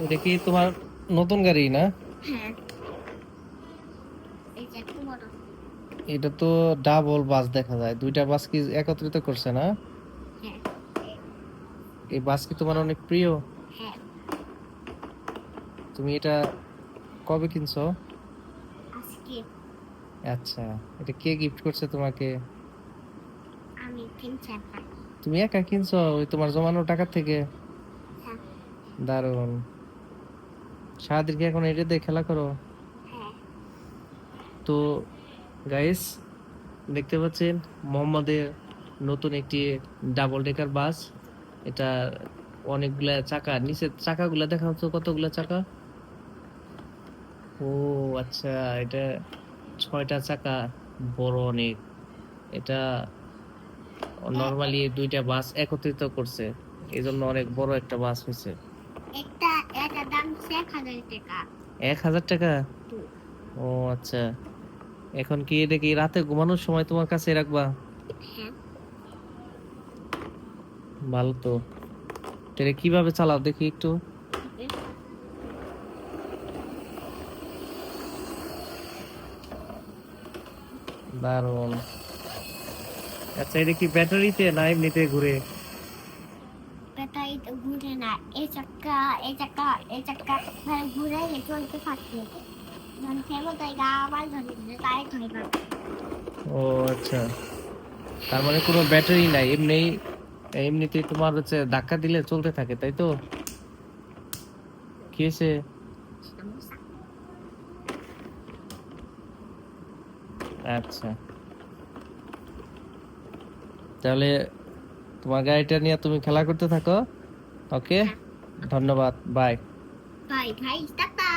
এটা কি তোমার নতুন গাড়ি না? হ্যাঁ, এই যে একটু বড়। এটা তো ডাবল বাস দেখা যায়, দুইটা বাস কি একত্রিত করছে না? হ্যাঁ, এই বাস কি তোমার অনেক প্রিয়? হ্যাঁ, তুমি এটা কবে কিনছো? আজকে আচ্ছা, এটা কে গিফট করছে তোমাকে? আমি কিনছি একটা। তুমি একা কিনছো ওই তোমার জমানো টাকা থেকে? হ্যাঁ, দারুণ। সারাদিন কি এখন এটা দিয়ে খেলা করো? হ্যাঁ, তো গাইস, দেখতে পাচ্ছেন মোহাম্মদের নতুন একটি ডাবল ডেকার বাস। এটা অনেকগুলা চাকা, নিচে চাকাগুলা দেখা যাচ্ছে কতগুলা চাকা। ও আচ্ছা, এটা 6টা চাকা, বড় অনেক। এটা নর্মালি দুইটা বাস একত্রিত করছে, এই জন্য অনেক বড় একটা বাস হয়েছে। একটা এটার দাম 1,000 টাকা। 1,000 টাকা? হুম, ও আচ্ছা, এখন কি এটা কি রাতে ঘুমানোর সময় তোমার কাছে রাখবা? হ্যাঁ, ভালো তো। এটা কিভাবে চালাও দেখি একটু। ওকে। দারুণ। আচ্ছা, এটা কি ব্যাটারিতে না এমনিতে ঘুরে? ব্যাটারি তো ঘুরে না, এই চাক্কা মানে ঘুরে চলতে থাকছে। যখন থেমে যায় গা আবার ধরে দিলে তাই ধরবে। ও আচ্ছা, তার মানে কোনো ব্যাটারি নাই, এমনি এমনিতেই তোমার হচ্ছে ধাক্কা দিলে চলতে থাকে, তাই তো? কি হয়েছে? সমস্যা। আচ্ছা, তাহলে তোমার গাড়িটা নিয়ে তুমি খেলা করতে থাকো। ওকে, হ্যাঁ, ধন্যবাদ, বাই। বাই ভাই, টাটা।